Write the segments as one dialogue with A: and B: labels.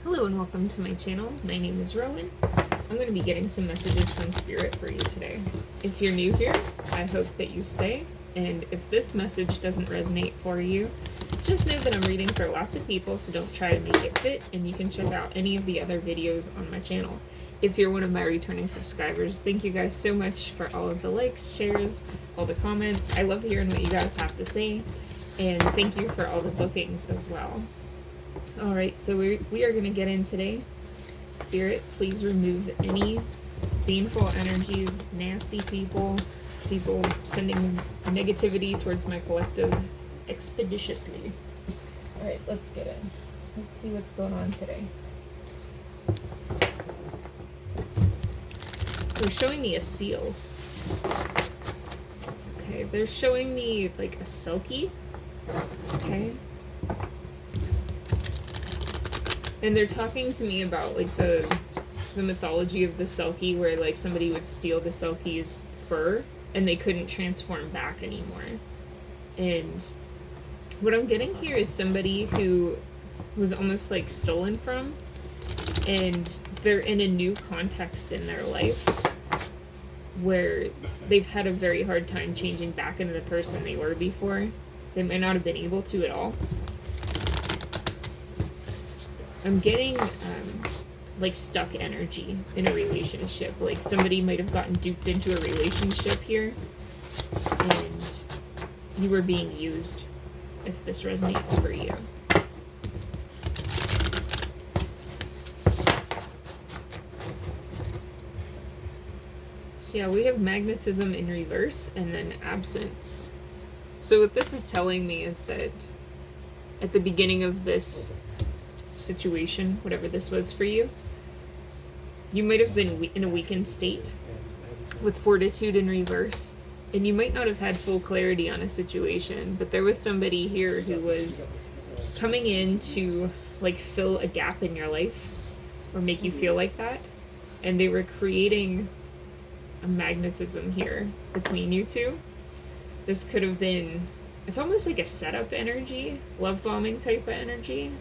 A: Hello and welcome to my channel. My name is Rowan. I'm going to be getting some messages from Spirit for you today. If you're new here, I hope that you stay. And if this message doesn't resonate for you, just know that I'm reading for lots of people, so don't try to make it fit, and you can check out any of the other videos on my channel. If you're one of my returning subscribers, thank you guys so much for all of the likes, shares, all the comments. I love hearing what you guys have to say, and thank you for all the bookings as well. Alright, so we are going to get in today. Spirit, please remove any painful energies, nasty people sending negativity towards my collective expeditiously. Alright, let's get in. Let's see what's going on today. They're showing me a seal. Okay, they're showing me like a Selkie. Okay. And they're talking to me about like the mythology of the Selkie, where like somebody would steal the Selkie's fur and they couldn't transform back anymore. And what I'm getting here is somebody who was almost like stolen from, and they're in a new context in their life where they've had a very hard time changing back into the person they were before. They might not have been able to at all. I'm getting like stuck energy in a relationship. Like somebody might have gotten duped into a relationship here and you were being used, if this resonates for you. Yeah, we have magnetism in reverse and then absence. So what this is telling me is that at the beginning of this situation, whatever this was for you, you might have been in a weakened state with fortitude in reverse, and you might not have had full clarity on a situation, but there was somebody here who was coming in to like fill a gap in your life or make you feel like that, and they were creating a magnetism here between you two. This could have been, it's almost like a setup energy, love bombing type of energy.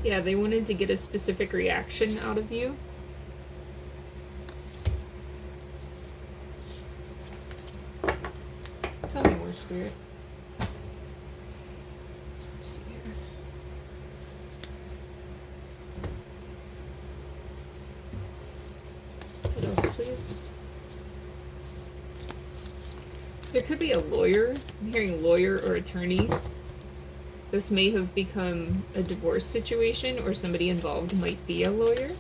A: Yeah, they wanted to get a specific reaction out of you. Tell me more, Spirit. Let's see here. What else, please? There could be a lawyer. I'm hearing lawyer or attorney. This may have become a divorce situation, or somebody involved might be a lawyer.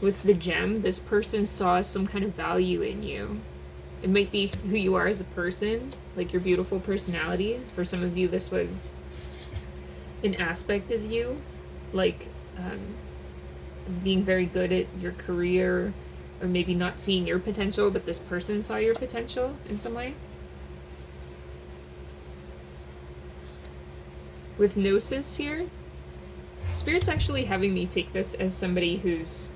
A: With the gem, this person saw some kind of value in you. It might be who you are as a person, like your beautiful personality. For some of you, this was an aspect of you, like being very good at your career, or maybe not seeing your potential, but this person saw your potential in some way. With Gnosis here, Spirit's actually having me take this as somebody who's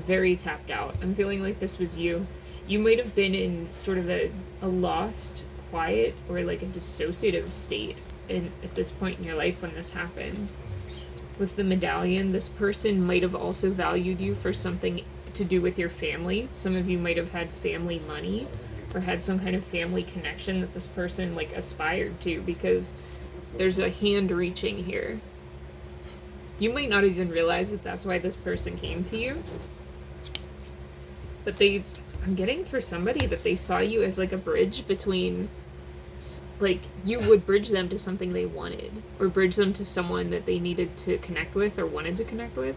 A: very tapped out. I'm feeling like this was you. You might have been in sort of a lost, quiet, or like a dissociative state at this point in your life when this happened. With the medallion, this person might have also valued you for something to do with your family. Some of you might have had family money or had some kind of family connection that this person like aspired to, because there's a hand reaching here. You might not even realize that that's why this person came to you. But I'm getting for somebody that they saw you as like a bridge between, like you would bridge them to something they wanted, or bridge them to someone that they needed to connect with or wanted to connect with.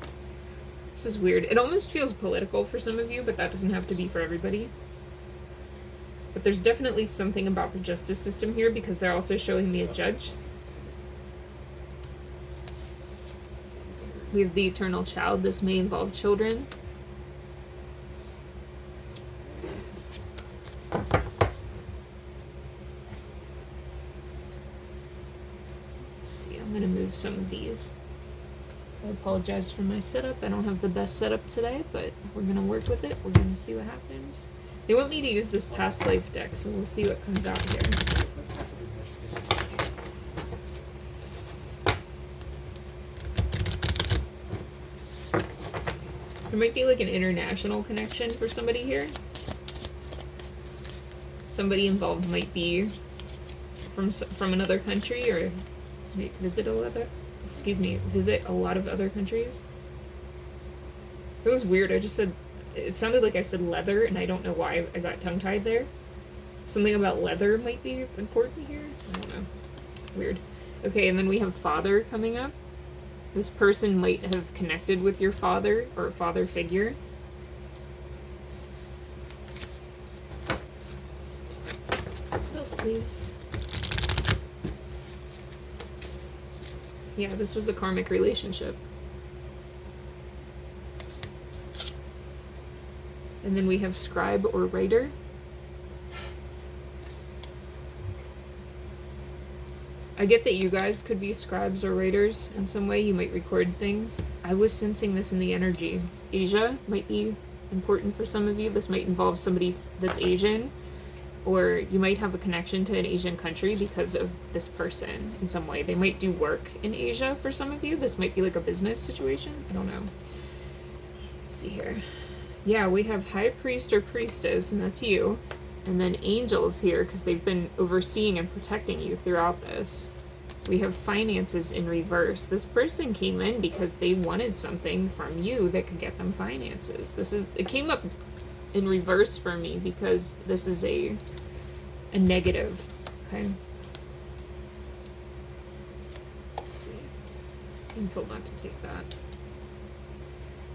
A: This is weird. It almost feels political for some of you, but that doesn't have to be for everybody. But there's definitely something about the justice system here, because they're also showing me a judge. We have the eternal child. This may involve children. Let's see, I'm going to move some of these. I apologize for my setup. I don't have the best setup today, but we're going to work with it. We're going to see what happens. They want me to use this past life deck, so we'll see what comes out here. There might be like an international connection for somebody here. Somebody involved might be from another country, or visit a lot of other countries. It was weird. It sounded like I said leather, and I don't know why I got tongue-tied there. Something about leather might be important here. I don't know. Weird. Okay, and then we have father coming up. This person might have connected with your father or a father figure. What else, please? Yeah, this was a karmic relationship. And then we have scribe or writer. I get that you guys could be scribes or writers in some way. You might record things. I was sensing this in the energy. Asia might be important for some of you. This might involve somebody that's Asian, or you might have a connection to an Asian country because of this person in some way. They might do work in Asia for some of you. This might be like a business situation. I don't know. Let's see here. Yeah, we have high priest or priestess, and that's you. And then angels here, because they've been overseeing and protecting you throughout this. We have finances in reverse. This person came in because they wanted something from you that could get them finances. It came up in reverse for me because this is a negative, okay? Let's see. I'm told not to take that.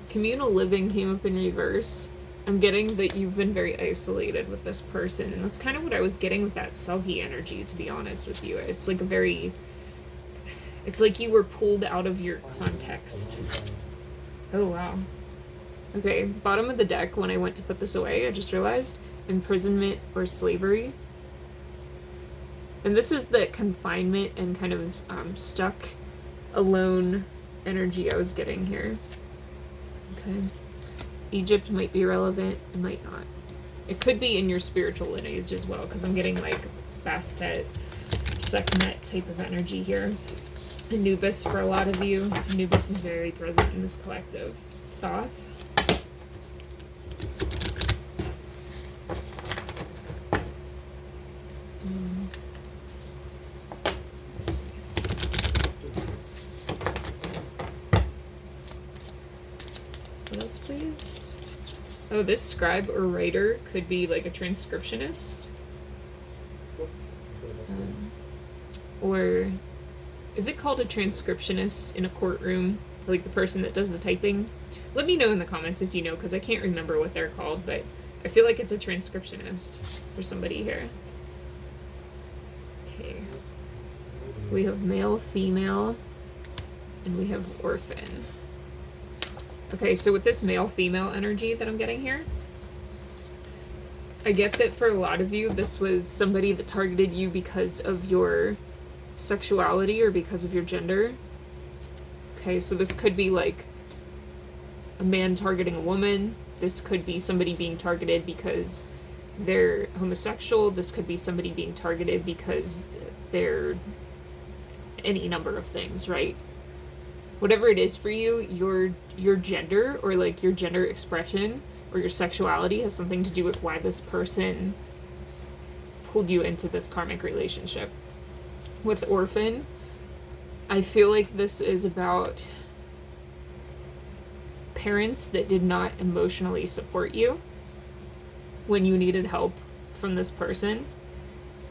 A: Communal living came up in reverse. I'm getting that you've been very isolated with this person, and that's kind of what I was getting with that Selkie energy, to be honest with you. It's like it's like you were pulled out of your context. Oh, wow. Okay, bottom of the deck, when I went to put this away, I just realized imprisonment or slavery. And this is the confinement and kind of stuck, alone energy I was getting here. Okay. Egypt might be relevant, it might not. It could be in your spiritual lineage as well, because I'm getting like Bastet, Sekhmet type of energy here. Anubis for a lot of you. Anubis is very present in this collective. Thoth. What else, please? Oh, this scribe or writer could be like a transcriptionist. Or is it called a transcriptionist in a courtroom? Like the person that does the typing? Let me know in the comments if you know, because I can't remember what they're called, but I feel like it's a transcriptionist for somebody here. Okay. We have male, female, and we have orphan. Okay, so with this male-female energy that I'm getting here, I get that for a lot of you, this was somebody that targeted you because of your sexuality or because of your gender. Okay, so this could be like a man targeting a woman. This could be somebody being targeted because they're homosexual. This could be somebody being targeted because they're any number of things, right? Whatever it is for you, your gender or like your gender expression or your sexuality has something to do with why this person pulled you into this karmic relationship. With orphan, I feel like this is about parents that did not emotionally support you when you needed help from this person.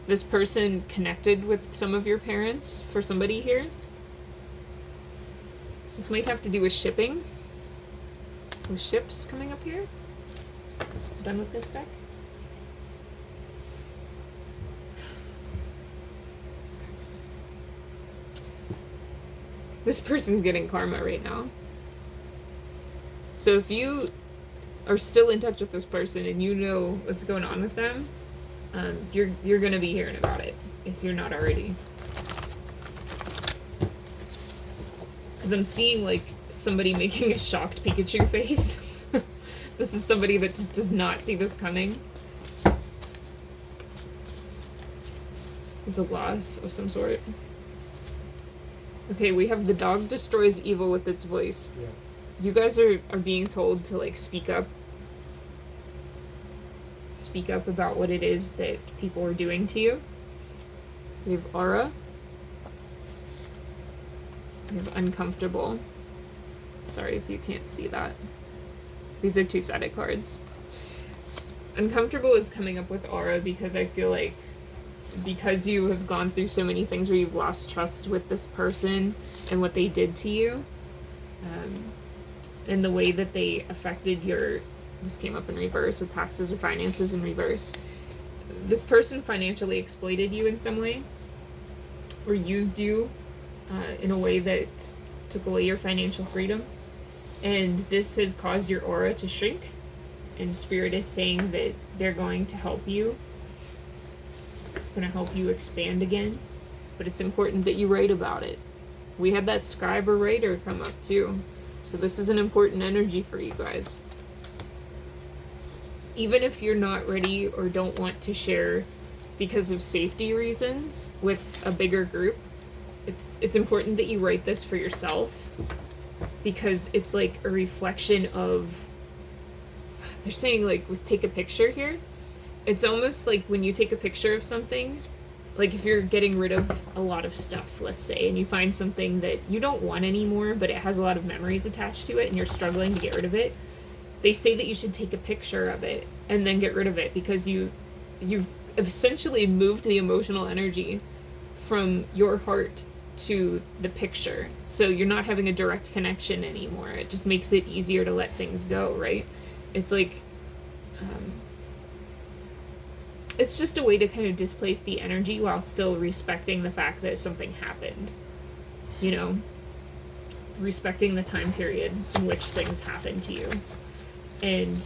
A: This person connected with some of your parents for somebody here. This might have to do with shipping. With ships coming up here. Done with this deck. This person's getting karma right now. So if you are still in touch with this person and you know what's going on with them, you're gonna be hearing about it if you're not already. Because I'm seeing like somebody making a shocked Pikachu face. This is somebody that just does not see this coming. It's a loss of some sort. Okay, we have the dog destroys evil with its voice.
B: Yeah.
A: you guys are being told to like speak up about what it is that people are doing to you. We have aura. We have uncomfortable. Sorry if you can't see that. These are two-sided cards. Uncomfortable is coming up with aura because I feel like because you have gone through so many things where you've lost trust with this person and what they did to you, and the way that they affected your, this came up in reverse with taxes or finances in reverse. This person financially exploited you in some way or used you in a way that took away your financial freedom. And this has caused your aura to shrink. And Spirit is saying that they're going to help you. Going to help you expand again. But it's important that you write about it. We had that scribe or writer come up too. So this is an important energy for you guys. Even if you're not ready or don't want to share because of safety reasons with a bigger group, it's important that you write this for yourself, because it's like a reflection of, they're saying like with take a picture here, it's almost like when you take a picture of something, like if you're getting rid of a lot of stuff, let's say, and you find something that you don't want anymore, but it has a lot of memories attached to it and you're struggling to get rid of it, they say that you should take a picture of it and then get rid of it, because you've essentially moved the emotional energy from your heart to the picture. So you're not having a direct connection anymore. It just makes it easier to let things go, right? It's like, it's just a way to kind of displace the energy while still respecting the fact that something happened. You know? Respecting the time period in which things happened to you. And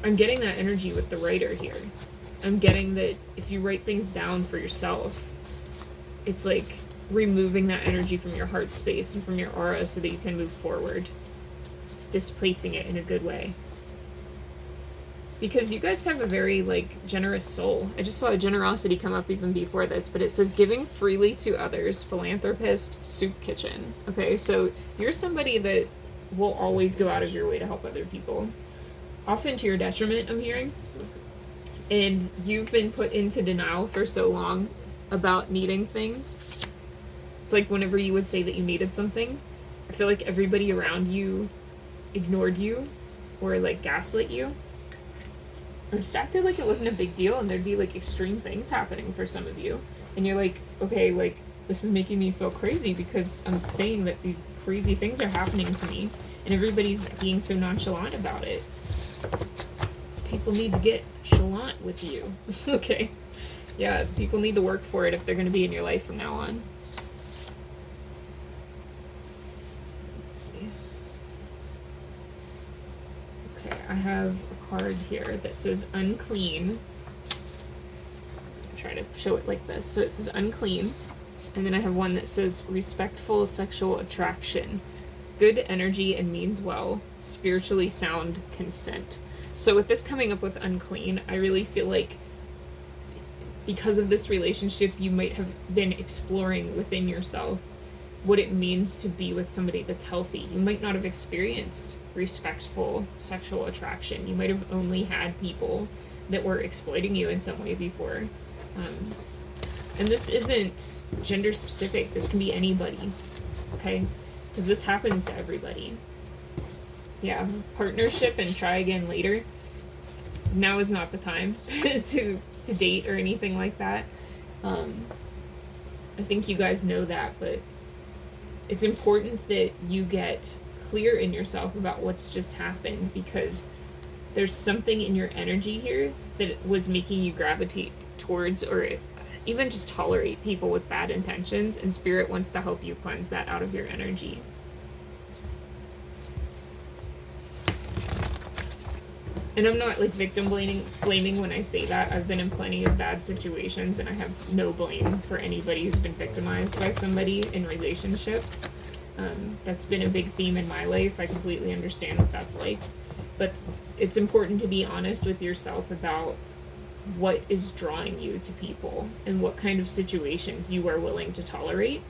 A: I'm getting that energy with the writer here. I'm getting that if you write things down for yourself, it's like removing that energy from your heart space and from your aura so that you can move forward. It's displacing it in a good way. Because you guys have a very, like, generous soul. I just saw a generosity come up even before this, but it says giving freely to others, philanthropist, soup kitchen. Okay, so you're somebody that will always go out of your way to help other people. Often to your detriment, I'm hearing. And you've been put into denial for so long about needing things. It's like whenever you would say that you needed something, I feel like everybody around you ignored you or, like, gaslit you. Or just acted like it wasn't a big deal, and there'd be, like, extreme things happening for some of you. And you're like, okay, like, this is making me feel crazy because I'm saying that these crazy things are happening to me, and everybody's being so nonchalant about it. People need to get chalant with you. Okay. Yeah, people need to work for it if they're going to be in your life from now on. Let's see. Okay, I have a card here that says unclean. I'll try to show it like this. So it says unclean. And then I have one that says respectful sexual attraction. Good energy and means well. Spiritually sound consent. So with this coming up with unclean, I really feel like because of this relationship, you might have been exploring within yourself what it means to be with somebody that's healthy. You might not have experienced respectful sexual attraction. You might have only had people that were exploiting you in some way before. And this isn't gender specific. This can be anybody, okay? Because this happens to everybody. Yeah, partnership and try again later. Now is not the time to date or anything like that. I think you guys know that, but it's important that you get clear in yourself about what's just happened, because there's something in your energy here that was making you gravitate towards or even just tolerate people with bad intentions, and Spirit wants to help you cleanse that out of your energy. And I'm not like victim blaming when I say that. I've been in plenty of bad situations and I have no blame for anybody who's been victimized by somebody in relationships. That's been a big theme in my life. I completely understand what that's like. But it's important to be honest with yourself about what is drawing you to people and what kind of situations you are willing to tolerate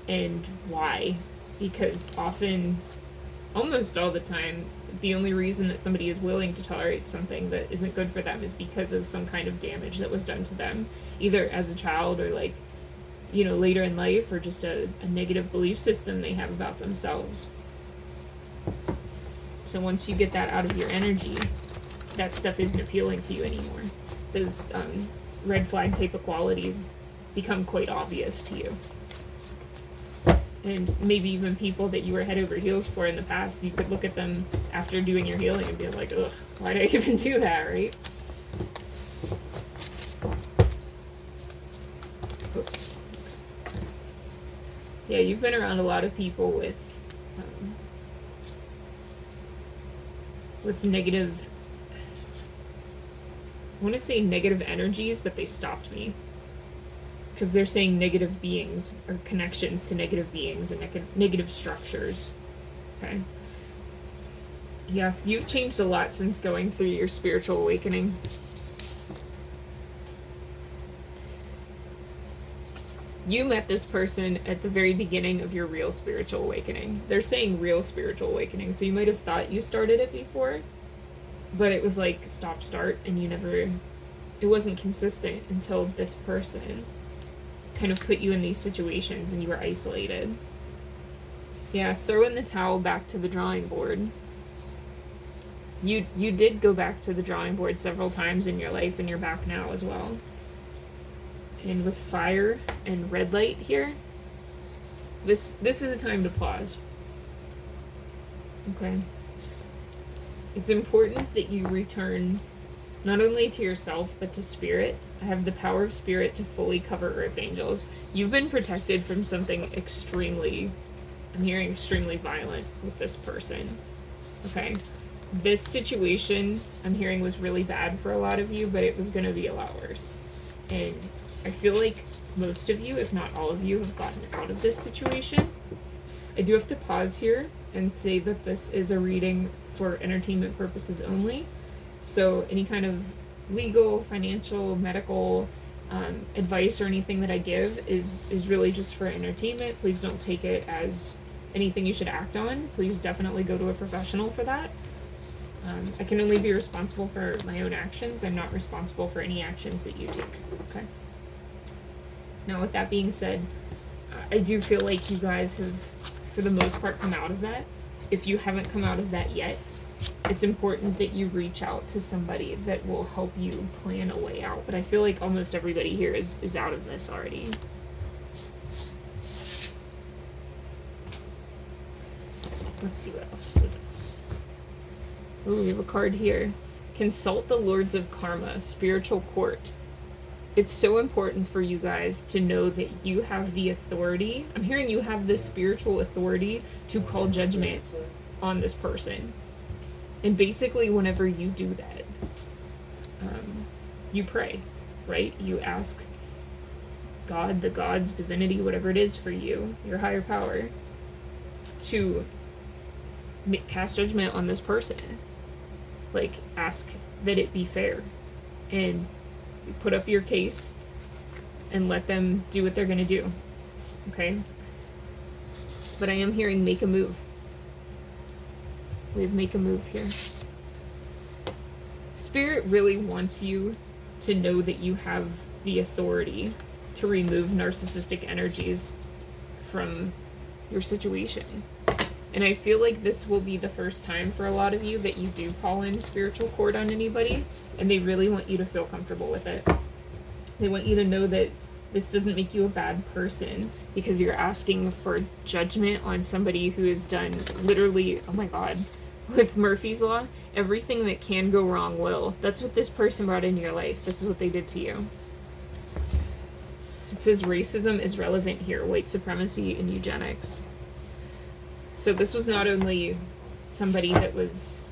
A: and why. Because often almost all the time, the only reason that somebody is willing to tolerate something that isn't good for them is because of some kind of damage that was done to them, either as a child or like, you know, later in life, or just a negative belief system they have about themselves. So once you get that out of your energy, that stuff isn't appealing to you anymore. Those red flag type of qualities become quite obvious to you. And maybe even people that you were head over heels for in the past, you could look at them after doing your healing and be like, ugh, why did I even do that, right? Oops. Yeah, you've been around a lot of people with negative, I want to say negative energies, but they stopped me. Because they're saying negative beings or connections to negative beings and negative structures. Okay. Yes, you've changed a lot since going through your spiritual awakening. You met this person at the very beginning of your real spiritual awakening. They're saying real spiritual awakening, so you might have thought you started it before, but it was like stop, start, and it wasn't consistent until this person kind of put you in these situations and you were isolated. Yeah, throw in the towel, back to the drawing board. You did go back to the drawing board several times in your life, and you're back now as well. And with fire and red light here, this is a time to pause. Okay. It's important that you return not only to yourself, but to spirit. I have the power of spirit to fully cover earth angels. You've been protected from something I'm hearing extremely violent with this person. Okay? This situation, I'm hearing, was really bad for a lot of you, but it was going to be a lot worse. And I feel like most of you, if not all of you, have gotten out of this situation. I do have to pause here and say that this is a reading for entertainment purposes only. So any kind of legal, financial, medical advice or anything that I give is really just for entertainment. Please don't take it as anything you should act on. Please definitely go to a professional for that. I can only be responsible for my own actions. I'm not responsible for any actions that you take. Okay? Now, with that being said, I do feel like you guys have, for the most part, come out of that. If you haven't come out of that yet, it's important that you reach out to somebody that will help you plan a way out. But I feel like almost everybody here is out of this already. Let's see what else. Oh, we have a card here. Consult the Lords of Karma, Spiritual Court. It's so important for you guys to know that you have the authority. I'm hearing you have the spiritual authority to call judgment on this person. And basically, whenever you do that, you pray, right? You ask God, the gods, divinity, whatever it is for you, your higher power, to cast judgment on this person. Like, ask that it be fair. And put up your case and let them do what they're going to do. Okay? But I am hearing make a move. We have make a move here. Spirit really wants you to know that you have the authority to remove narcissistic energies from your situation. And I feel like this will be the first time for a lot of you that you do call in spiritual court on anybody, and they really want you to feel comfortable with it. They want you to know that this doesn't make you a bad person because you're asking for judgment on somebody who has done literally, oh my god, with Murphy's Law, everything that can go wrong will. That's what this person brought into your life. This is what they did to you. It says racism is relevant here, white supremacy and eugenics. So this was not only somebody that was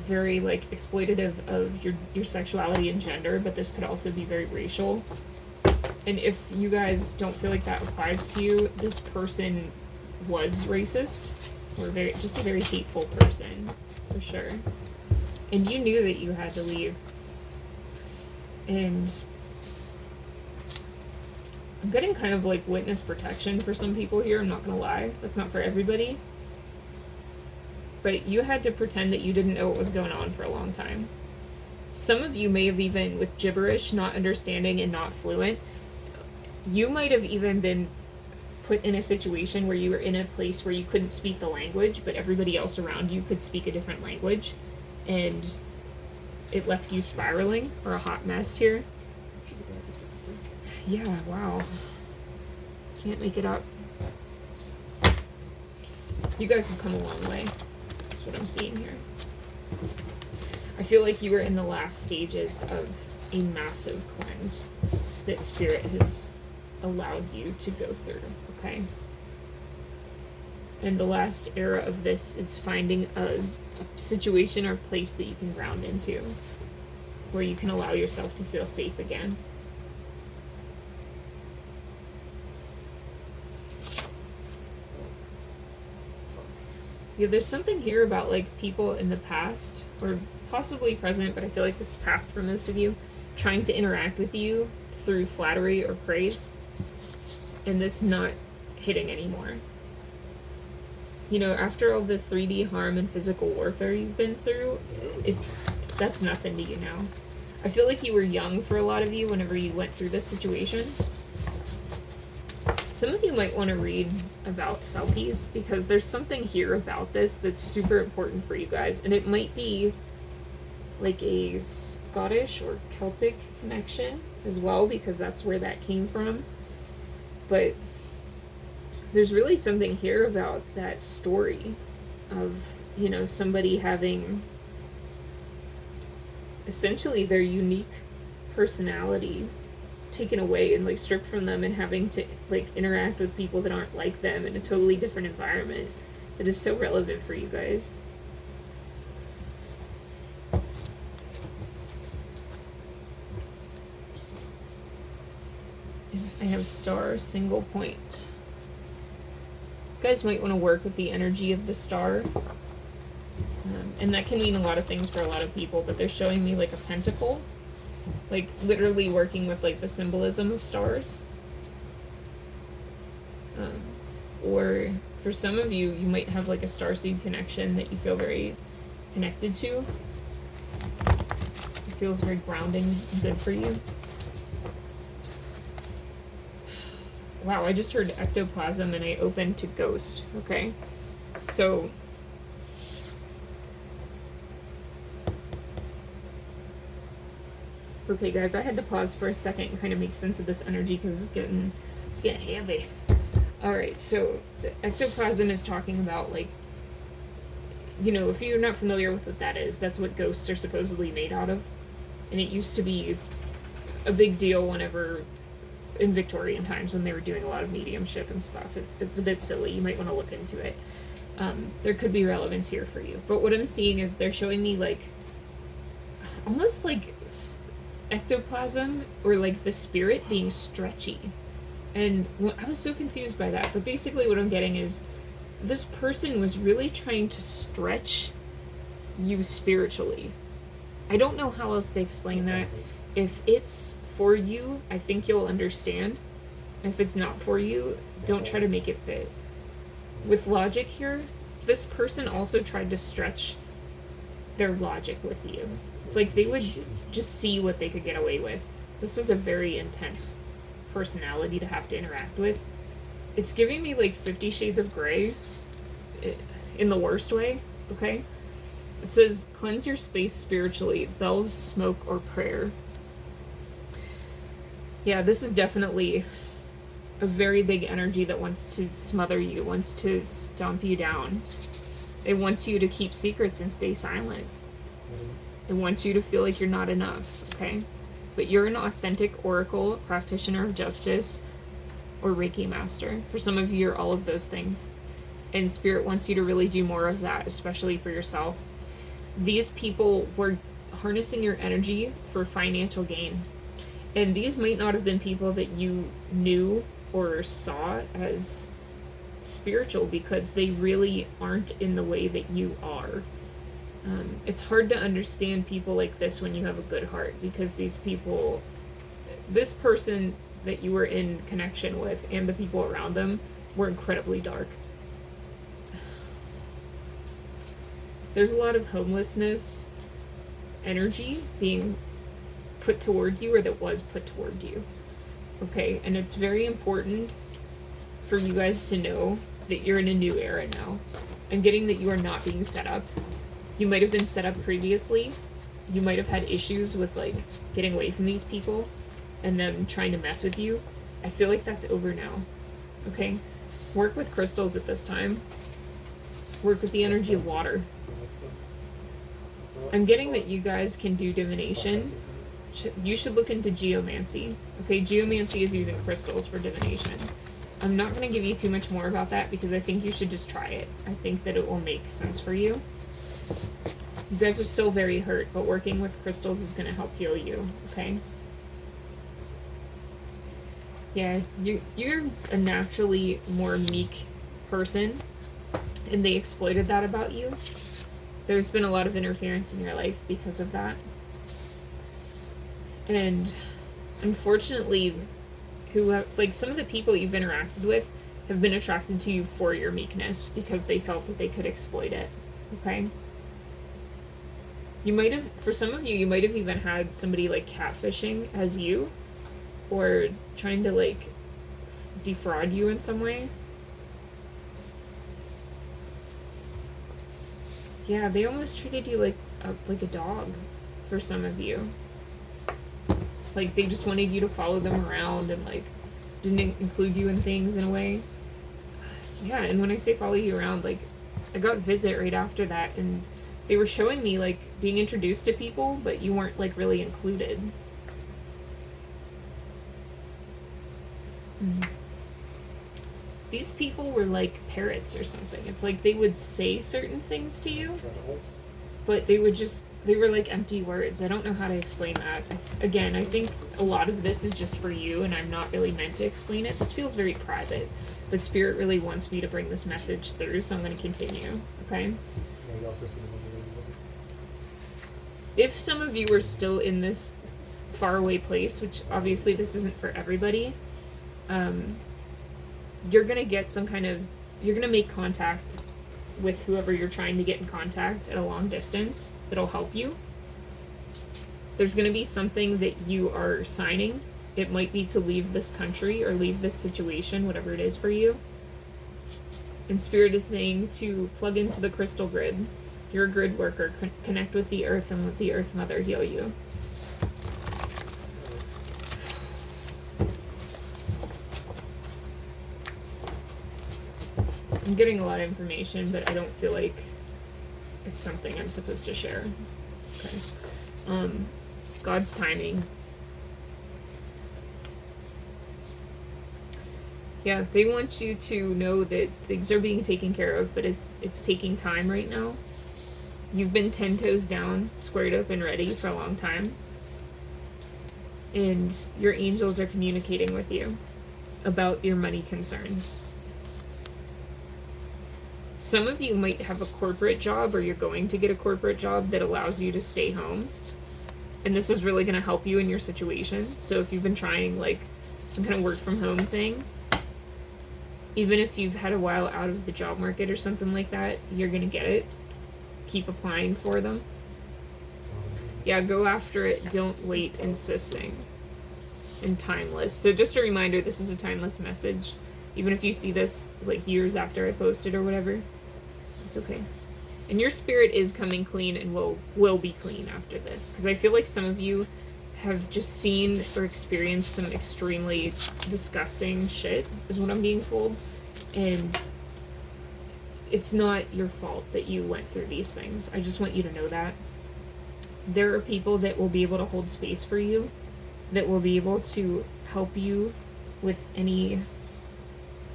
A: very, like, exploitative of your sexuality and gender, but this could also be very racial. And if you guys don't feel like that applies to you, this person was racist, or just a very hateful person, for sure. And you knew that you had to leave. And I'm getting kind of like witness protection for some people here, I'm not gonna lie. That's not for everybody. but you had to pretend that you didn't know what was going on for a long time. Some of you may have even, with gibberish, not understanding and not fluent, you might have even been put in a situation where you were in a place where you couldn't speak the language, but everybody else around you could speak a different language, and it left you spiraling, or a hot mess here. Yeah, wow. Can't make it up. You guys have come a long way. That's what I'm seeing here. I feel like you were in the last stages of a massive cleanse that Spirit has allowed you to go through, okay? And the last era of this is finding a situation or place that you can ground into, where you can allow yourself to feel safe again. Yeah, there's something here about, like, people in the past, or possibly present, but I feel like this is past for most of you, trying to interact with you through flattery or praise, and this not hitting anymore. You know, after all the 3D harm and physical warfare you've been through, that's nothing to you now. I feel like you were young for a lot of you whenever you went through this situation. Some of you might want to read about Selkies, because there's something here about this that's super important for you guys, and it might be like a Scottish or Celtic connection as well, because that's where that came from. But there's really something here about that story of, you know, somebody having essentially their unique personality taken away and, like, stripped from them, and having to, like, interact with people that aren't like them in a totally different environment that is so relevant for you guys. I have star, single point. You guys might want to work with the energy of the star. And that can mean a lot of things for a lot of people, but they're showing me, like, a pentacle. Like, literally working with, like, the symbolism of stars. Or for some of you, you might have, like, a starseed connection that you feel very connected to. It feels very grounding and good for you. Wow, I just heard ectoplasm and I opened to ghost, okay? So okay, guys, I had to pause for a second and kind of make sense of this energy, because it's getting heavy. Alright, so the ectoplasm is talking about, like, you know, if you're not familiar with what that is, that's what ghosts are supposedly made out of. And it used to be a big deal whenever, in Victorian times, when they were doing a lot of mediumship and stuff. It's a bit silly. You might want to look into it. There could be relevance here for you. But what I'm seeing is they're showing me, like, almost like ectoplasm, or like the spirit being stretchy. And I was so confused by that, but basically what I'm getting is this person was really trying to stretch you spiritually. I don't know how else to explain that. If it's for you, I think you'll understand. If it's not for you, don't try to make it fit. With logic here, this person also tried to stretch their logic with you. It's like they would just see what they could get away with. This was a very intense personality to have to interact with. It's giving me, like, 50 Shades of Grey, in the worst way, okay? It says, cleanse your space spiritually, bells, smoke, or prayer. Yeah, this is definitely a very big energy that wants to smother you, wants to stomp you down. It wants you to keep secrets and stay silent. It wants you to feel like you're not enough, okay? But you're an authentic oracle, practitioner of justice, or Reiki master. For some of you, you're all of those things. And Spirit wants you to really do more of that, especially for yourself. These people were harnessing your energy for financial gain. And these might not have been people that you knew or saw as spiritual, because they really aren't in the way that you are. It's hard to understand people like this when you have a good heart, because these people, this person that you were in connection with and the people around them were incredibly dark. There's a lot of homelessness energy being put toward you, or that was put toward you. Okay, and it's very important for you guys to know that you're in a new era now. I'm getting that you are not being set up. You might have been set up previously. You might have had issues with, like, getting away from these people and them trying to mess with you. I feel like that's over now. Okay? Work with crystals at this time. Work with the energy of water. I'm getting that you guys can do divination. You should look into geomancy. Okay, geomancy is using crystals for divination. I'm not going to give you too much more about that because I think you should just try it. I think that it will make sense for you. You guys are still very hurt, but working with crystals is going to help heal you, okay? Yeah, you're a naturally more meek person, and they exploited that about you. There's been a lot of interference in your life because of that. And unfortunately, some of the people you've interacted with have been attracted to you for your meekness because they felt that they could exploit it, okay? You might have, for some of you might have even had somebody, like, catfishing as you, or trying to, like, defraud you in some way. Yeah, they almost treated you like a dog for some of you. Like, they just wanted you to follow them around and, like, didn't include you in things in a way. Yeah, and when I say follow you around, like, I got visit right after that, and they were showing me, like, being introduced to people, but you weren't, like, really included. These people were like parrots or something. It's like they would say certain things to you, but they were like empty words. I don't know how to explain that. Again, I think a lot of this is just for you, and I'm not really meant to explain it. This feels very private, but Spirit really wants me to bring this message through, so I'm going to continue, okay? If some of you are still in this faraway place, which obviously this isn't for everybody, you're going to get you're going to make contact with whoever you're trying to get in contact at a long distance that'll help you. There's going to be something that you are signing. It might be to leave this country or leave this situation, whatever it is for you. And Spirit is saying to plug into the crystal grid. You're a grid worker. Connect with the earth and let the Earth Mother heal you. I'm getting a lot of information, but I don't feel like it's something I'm supposed to share. Okay. God's timing. Yeah, they want you to know that things are being taken care of, but it's taking time right now. You've been 10 toes down, squared up and ready for a long time. And your angels are communicating with you about your money concerns. Some of you might have a corporate job, or you're going to get a corporate job that allows you to stay home. And this is really going to help you in your situation. So if you've been trying, like, some kind of work from home thing, even if you've had a while out of the job market or something like that, you're going to get it. Keep applying for them. Yeah, go after it. Don't wait. Insisting. And timeless. So just a reminder, this is a timeless message. Even if you see this, like, years after I posted or whatever, it's okay. And your spirit is coming clean and will be clean after this. Because I feel like some of you have just seen or experienced some extremely disgusting shit, is what I'm being told. And it's not your fault that you went through these things. I just want you to know that. There are people that will be able to hold space for you, that will be able to help you with any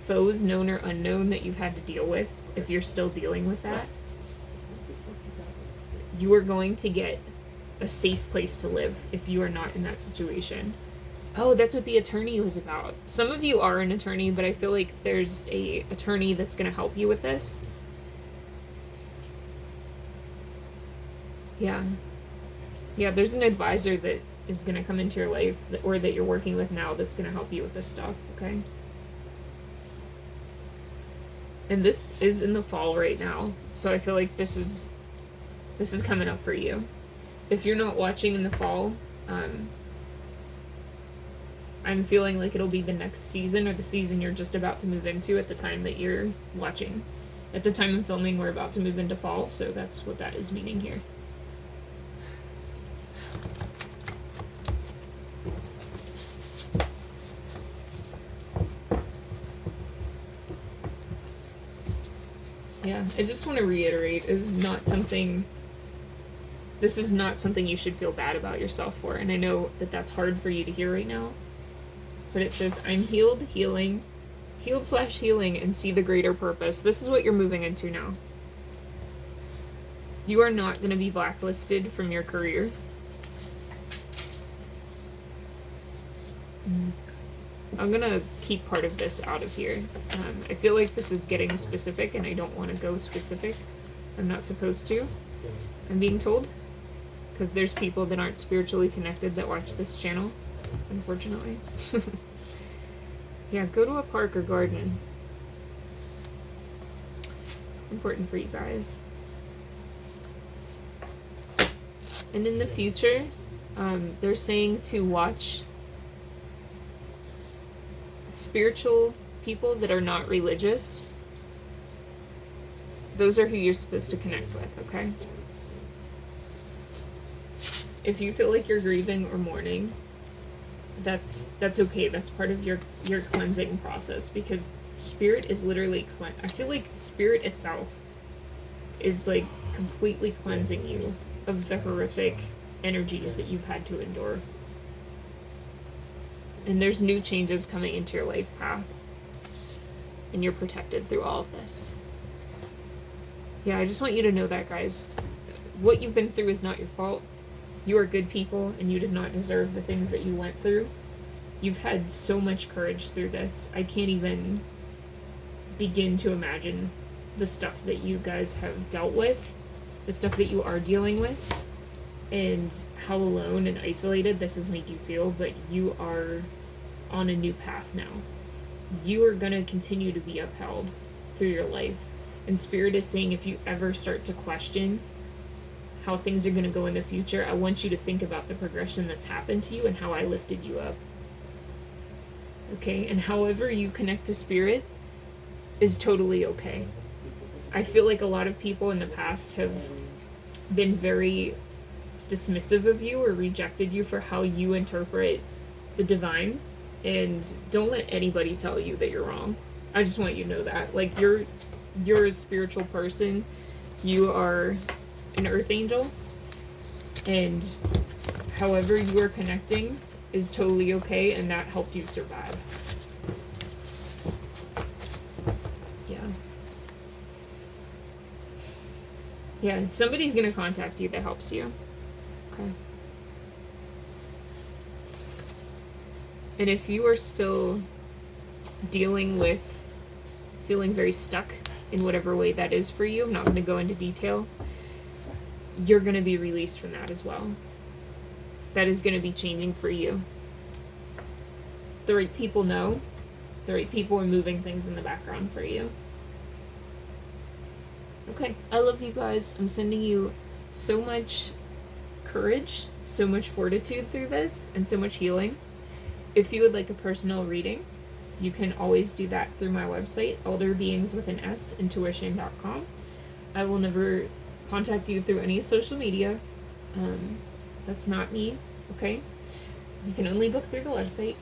A: foes, known or unknown, that you've had to deal with, if you're still dealing with that. You are going to get a safe place to live if you are not in that situation. Oh, that's what the attorney was about. Some of you are an attorney, but I feel like there's a attorney that's going to help you with this. Yeah. Yeah, there's an advisor that is going to come into your life, or that you're working with now, that's going to help you with this stuff, okay? And this is in the fall right now, so I feel like this is This is coming up for you. If you're not watching in the fall, I'm feeling like it'll be the next season or the season you're just about to move into at the time that you're watching. At the time I'm filming, we're about to move into fall, so that's what that is meaning here. Yeah, I just want to reiterate, this is not something you should feel bad about yourself for, and I know that that's hard for you to hear right now, but it says, I'm healed, healing, healed/healing, and see the greater purpose. This is what you're moving into now. You are not going to be blacklisted from your career. I'm going to keep part of this out of here. I feel like this is getting specific, and I don't want to go specific. I'm not supposed to. I'm being told. Because there's people that aren't spiritually connected that watch this channel, unfortunately. Yeah, go to a park or garden. It's important for you guys. And in the future, they're saying to watch spiritual people that are not religious. Those are who you're supposed to connect with, okay? If you feel like you're grieving or mourning, that's okay. That's part of your cleansing process, because spirit is literally I feel like spirit itself is like completely cleansing you of the horrific energies that you've had to endure. And there's new changes coming into your life path, and you're protected through all of this. Yeah, I just want you to know that, guys. What you've been through is not your fault. You are good people, and you did not deserve the things that you went through. You've had so much courage through this. I can't even begin to imagine the stuff that you guys have dealt with, the stuff that you are dealing with, and how alone and isolated this has made you feel, but you are on a new path now. You are going to continue to be upheld through your life. And Spirit is saying, if you ever start to question how things are going to go in the future, I want you to think about the progression that's happened to you and how I lifted you up. Okay? And however you connect to Spirit is totally okay. I feel like a lot of people in the past have been very dismissive of you or rejected you for how you interpret the divine, and don't let anybody tell you that you're wrong. I just want you to know that. Like, you're a spiritual person. You are an earth angel, and however you are connecting is totally okay, and that helped you survive. Yeah, somebody's gonna contact you that helps you. Okay. And if you are still dealing with feeling very stuck in whatever way that is for you, I'm not gonna go into detail, you're gonna be released from that as well. That is gonna be changing for you. The right people know. The right people are moving things in the background for you. Okay, I love you guys. I'm sending you so much courage, so much fortitude through this, and so much healing. If you would like a personal reading, you can always do that through my website, elderbeingsintuition.com. I will never contact you through any social media. That's not me, okay? You can only book through the website.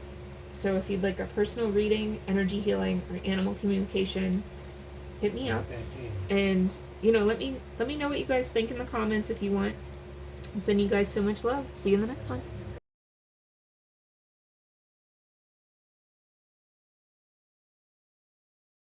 A: So if you'd like a personal reading, energy healing, or animal communication, hit me up. And, let me know what you guys think in the comments if you want. I'm sending you guys so much love. See you in the next one.